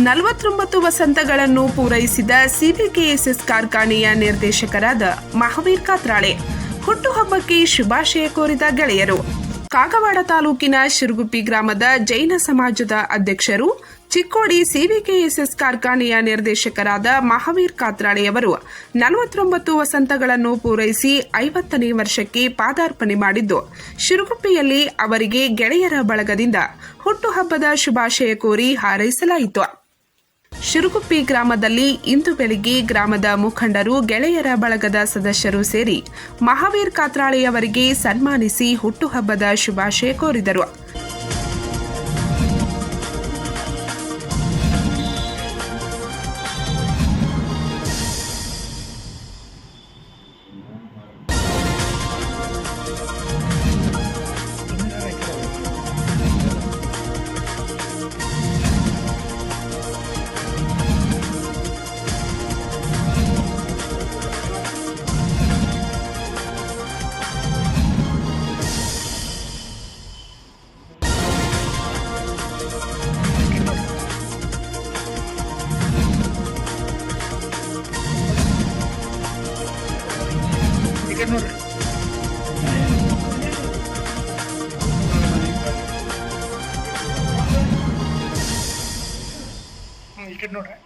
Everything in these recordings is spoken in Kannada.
49 ವಸಂತಗಳನ್ನು ಪೂರೈಸಿದ ಸಿಬಿಕೆಎಸ್ಎಸ್ ಕಾರ್ಖಾನೆಯ ನಿರ್ದೇಶಕರಾದ ಮಹಾವೀರ್ ಕಾತ್ರಾಳೆ ಹುಟ್ಟುಹಬ್ಬಕ್ಕೆ ಶುಭಾಶಯ ಕೋರಿದ ಗೆಳೆಯರು. ಕಾಗವಾಡ ತಾಲೂಕಿನ ಶಿರಗುಪ್ಪಿ ಗ್ರಾಮದ ಜೈನ ಸಮಾಜದ ಅಧ್ಯಕ್ಷರು ಚಿಕ್ಕೋಡಿ ಸಿಬಿಕೆಎಸ್ಎಸ್ ಕಾರ್ಖಾನೆಯ ನಿರ್ದೇಶಕರಾದ ಮಹಾವೀರ್ ಕಾತ್ರಾಳೆಯವರು 49 ವಸಂತಗಳನ್ನು ಪೂರೈಸಿ 50ನೇ ವರ್ಷಕ್ಕೆ ಪಾದಾರ್ಪಣೆ ಮಾಡಿದ್ದು, ಶಿರಗುಪ್ಪಿಯಲ್ಲಿ ಅವರಿಗೆ ಗೆಳೆಯರ ಬಳಗದಿಂದ ಹುಟ್ಟುಹಬ್ಬದ ಶುಭಾಶಯ ಕೋರಿ ಹಾರೈಸಲಾಯಿತು. ಶಿರಗುಪ್ಪಿ ಗ್ರಾಮದಲ್ಲಿ ಇಂದು ಬೆಳಿಗ್ಗೆ ಗ್ರಾಮದ ಮುಖಂಡರು, ಗೆಳೆಯರ ಬಳಗದ ಸದಸ್ಯರು ಸೇರಿ ಮಹಾವೀರ್ ಕಾತ್ರಾಳೆಯವರಿಗೆ ಸನ್ಮಾನಿಸಿ ಹುಟ್ಟುಹಬ್ಬದ ಶುಭಾಶಯ ಕೋರಿದರು. ನೋಡ್ರಿ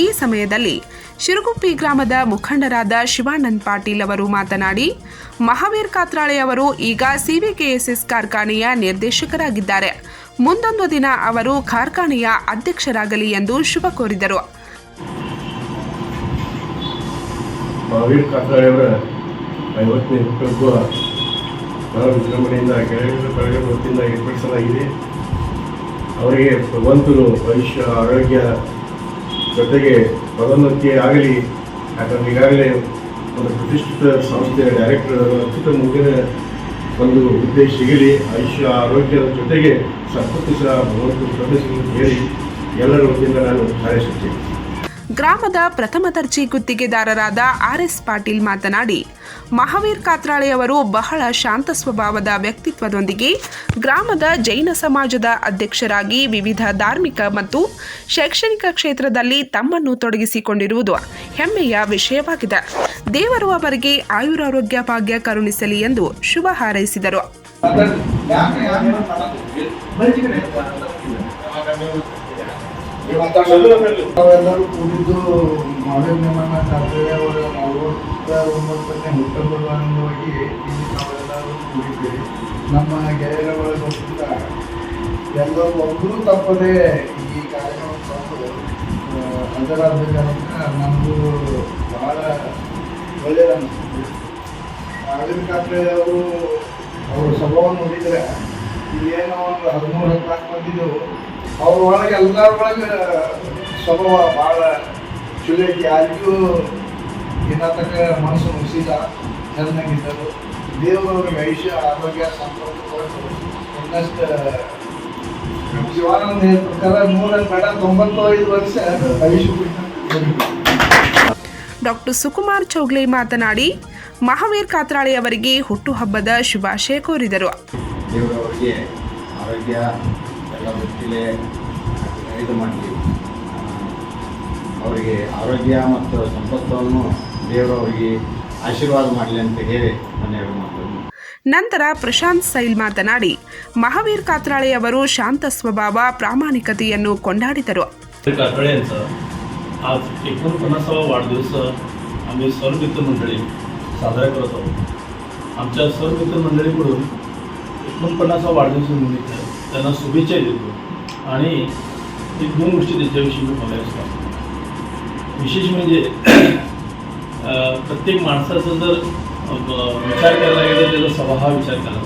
ಈ ಸಮಯದಲ್ಲಿ ಶಿರಗುಪ್ಪಿ ಗ್ರಾಮದ ಮುಖಂಡರಾದ ಶಿವಾನಂದ್ ಪಾಟೀಲ್ ಅವರು ಮಾತನಾಡಿ, ಮಹಾವೀರ್ ಕಾತ್ರಾಳೆ ಅವರು ಈಗ ಸಿಬಿಕೆಎಸ್ಎಸ್ ಕಾರ್ಖಾನೆಯ ನಿರ್ದೇಶಕರಾಗಿದ್ದಾರೆ. ಮುಂದೊಂದು ದಿನ ಅವರು ಕಾರ್ಖಾನೆಯ ಅಧ್ಯಕ್ಷರಾಗಲಿ ಎಂದು ಶುಭ ಕೋರಿದರು. ಮಹಾವೀರ್ ಕಾತ್ರಾಳೆ ಅವರ 50ನೇ ಹುಟ್ಟುಹಬ್ಬ ಬಹಳ ವಿಜೃಂಭಣೆಯಿಂದ ಗೆಳೆಯರ ಬಳಗದ ವತಿಯಿಂದ ಏರ್ಪಡಿಸಲಾಗಿದೆ. ಅವರಿಗೆ ಭಗವಂತನು ಆಯುಷ್ಯ, ಆರೋಗ್ಯ ಜೊತೆಗೆ ಪದೋನ್ನತಿ ಆಗಲಿ. ಯಾಕಂದ್ರೆ ಈಗಾಗಲೇ ಒಂದು ಪ್ರತಿಷ್ಠಿತ ಸಂಸ್ಥೆಯ ಡೈರೆಕ್ಟರ್ ಅತ್ಯುತ್ತಮ ಮುಂದಿನ ಒಂದು ಹುದ್ದೆ ಸಿಗಲಿ, ಆಯುಷ್ಯ ಆರೋಗ್ಯದ ಜೊತೆಗೆ ಸಂಪತ್ತು ಸಹ ಭಗವಂತನ ಪ್ರದರ್ಶನ ಹೇಳಿ ಎಲ್ಲರ ವತಿಯಿಂದ ನಾನು ಹಾರೈಸುತ್ತೇನೆ. ಗ್ರಾಮದ ಪ್ರಥಮ ದರ್ಜೆ ಗುತ್ತಿಗೆದಾರರಾದ RS ಪಾಟೀಲ್ ಮಾತನಾಡಿ, ಮಹಾವೀರ್ ಕಾತ್ರಾಳೆಯವರು ಬಹಳ ಶಾಂತ ಸ್ವಭಾವದ ವ್ಯಕ್ತಿತ್ವದೊಂದಿಗೆ ಗ್ರಾಮದ ಜೈನ ಸಮಾಜದ ಅಧ್ಯಕ್ಷರಾಗಿ ವಿವಿಧ ಧಾರ್ಮಿಕ ಮತ್ತು ಶೈಕ್ಷಣಿಕ ಕ್ಷೇತ್ರದಲ್ಲಿ ತಮ್ಮನ್ನು ತೊಡಗಿಸಿಕೊಂಡಿರುವುದು ಹೆಮ್ಮೆಯ ವಿಷಯವಾಗಿದೆ. ದೇವರು ಅವರಿಗೆ ಆಯುರಾರೋಗ್ಯ ಭಾಗ್ಯ ಕರುಣಿಸಲಿ ಎಂದು ಶುಭ ಹಾರೈಸಿದರು. ನಾವೆಲ್ಲರೂ ಕೂಡಿದ್ದು ಮಾವಿನ ಕಾತ್ರಾಳೆಯವರ 49ನೇ ಹುಟ್ಟುಹಬ್ಬದ ಅಂಗವಾಗಿ ಇಲ್ಲಿ ನಾವೆಲ್ಲರೂ ಕೂಡಿದ್ದೇವೆ. ನಮ್ಮ ಗೆಳೆಯರ ಬಳಗದಿಂದ ಎಲ್ಲರೂ ಒಬ್ಬರು ತಪ್ಪದೆ ಈ ಕಾರ್ಯಕ್ರಮ ಹಾಜರಾಗಬೇಕಂತ ನಮಗೂ ಭಾಳ ಒಳ್ಳೆಯದು ಅನಿಸುತ್ತೆ. ಮಹಾವೀರ್ ಕಾತ್ರಾಳೆಯವರು ಅವ್ರ ಸ್ವಭಾವ ನೋಡಿದರೆ ಇಲ್ಲೇನೋ ಒಂದು 13-14 ಬಂದಿದ್ದೆವು. ಅವ್ರ ಒಳಗೆ ಎಲ್ಲರ ಒಳಗೆ ಸ್ವಭಾವ ಭಾಳ ಚಲೋ ಐತಿ. ಯಾರಿಗೂ ಏನಾತಕ ಮನಸ್ಸು ಮುಗಿಸಿದ ಚೆನ್ನಾಗಿದ್ದರು. ದೇವರವ್ರಿಗೆ ಆಯುಷ್ಯ, ಆರೋಗ್ಯ, ಸಂಪತ್ತು ನೆಕ್ಸ್ಟ್ ನಮ್ಮ ಶಿವಾನಂದ ಹೇಳಿದ ಪ್ರಕಾರ 195 ವರ್ಷ ಆಯುಷ್ಯ ಡಾಕ್ಟರ್ ಸುಕುಮಾರ್ ಚೌಗ್ಲೆ ಮಾತನಾಡಿ ಮಹಾವೀರ್ ಕಾತ್ರಾಳೆ ಅವರಿಗೆ ಹುಟ್ಟುಹಬ್ಬದ ಶುಭಾಶಯ ಕೋರಿದರು. ದೇವರವರಿಗೆ ಆರೋಗ್ಯ ಎಲ್ಲ ಗೊತ್ತಿಲೆ ಇದು ಮಾಡಲಿ, ಅವರಿಗೆ ಆರೋಗ್ಯ ಮತ್ತು ಸಂಪತ್ತನ್ನು ದೇವರವರಿಗೆ ಆಶೀರ್ವಾದ ಮಾಡಲಿ ಅಂತ ಹೇಳಿ ನನ್ನ ಎರಡು ಮಾತು. ನಂತರ ಪ್ರಶಾಂತ್ ಸೈಲ್ मातनाडी महावीर कात्राळे ಅವರು ಶಾಂತ ಸ್ವಭಾವ ಪ್ರಾಮಾಣಿಕತೆಯನ್ನು ಕೊಂಡಾಡಿದರು. कात्राळे यांचा आज 49वा वाढदिवस आम्ही सर्व मित्र मंडळी साजरा करत आहोत. आमच्या सर्व मित्र मंडळीकडून 49वा वाढदिवसानिमित्त त्यांना शुभेच्छा देतो आणि एक दोन गोष्टी त्याच्याविषयी मी बोलायचं आहे. विशेष म्हणजे प्रत्येक माणसाचा जर विचार करायला गेलं त्याचा स्वभाव विचार केला.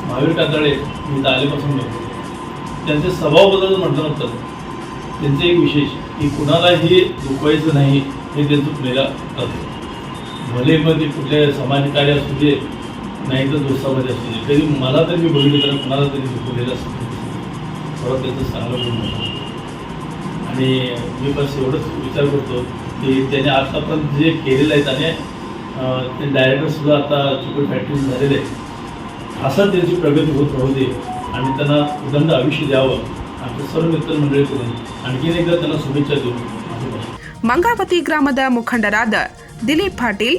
महावीर कात्राळे मी इथं आल्यापासून बघतो त्यांचे स्वभावबद्दल म्हटलं होतं. त्यांचं एक विशेष की कुणालाही दुखवायचं नाही हे त्यांचं पहिला तत्व. भले मग ते कुठल्या समाजकार्य असू दे नाही तर दोस्तामध्ये असू दे, कधी मला तरी मी बघितलं तर कुणाला तरी दुखवलेलं असतं. थोडं त्याचं चांगलं गुण होतं. आणि मी बस एवढंच विचार करतो की त्याने आतापर्यंत जे केलेलं आहे त्याने ते डायरेक्टरसुद्धा आता चिकन फॅक्टरी झालेले आहे. असं त्यांची प्रगती होत राहू दे आणि त्यांना उदंड आयुष्य द्यावं आमच्या सर्व मित्रमंडळीकडून आणखीन एकदा त्यांना शुभेच्छा देऊ. ಮಂಗಾವತಿ ಗ್ರಾಮದ ಮುಖಂಡರಾದ ದಿಲೀಪ್ ಪಾಟೀಲ್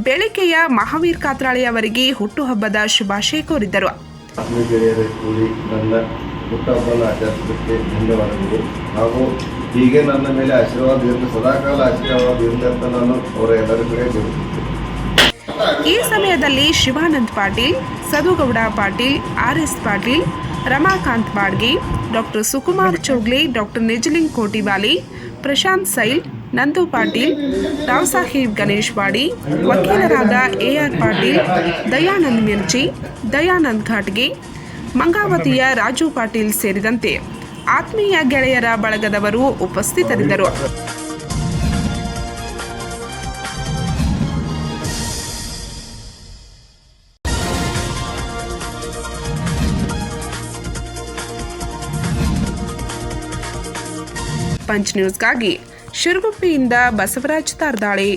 ಬೆಳಗ್ಗೆಯ ಮಹಾವೀರ್ ಕಾತ್ರಾಳೆ ಅವರಿಗೆ ಹುಟ್ಟುಹಬ್ಬದ ಶುಭಾಶಯ ಕೋರಿದರು. ಆತ್ಮೀಯ ಗೆಳೆಯರ ಕೂಡಿ ನನ್ನ ಹುಟ್ಟುಹಬ್ಬವನ್ನು ಆಚರಿಸಲಿಕ್ಕೆ ಧನ್ಯವಾದಗಳು. ಹಾಗೂ ಹೀಗೆ ನನ್ನ ಮೇಲೆ ಆಶೀರ್ವಾದ ಇರಲಿ, ಸದಾಕಾಲ ಆಶೀರ್ವಾದ ಇರಲಿ ಅಂತ ನಾನು ಅವರ ಎಲ್ಲರ ಕಡೆ ಬೇಡುತ್ತೇನೆ. ಈ ಸಮಯದಲ್ಲಿ Shivanand Patil, ಸದುಗೌಡ Patil, RS Patil, Ramakant Badge, doctor Sukumar Chougle, doctor Nijaling Kotiwali, Prashant Sail, Nandu Patil, Raosaheb Ganesh ವಾಡಿ, ವಕೀಲರಾದ AR ಪಾಟೀಲ್, ದಯಾನಂದ್ ಮಿರ್ಜಿ, ದಯಾನಂದ್ ಘಾಟ್ಗೆ, ಮಂಗಾವತಿಯ ರಾಜು ಪಾಟೀಲ್ ಸೇರಿದಂತೆ ಆತ್ಮೀಯ ಗೆಳೆಯರ ಬಳಗದವರು ಉಪಸ್ಥಿತರಿದ್ದರು. ಪಂಚ್ ನ್ಯೂಸ್ಗಾಗಿ ಶಿರಗುಪ್ಪಿಯಿಂದ ಬಸವರಾಜ್ ತಾರ್ದಾಳೆ.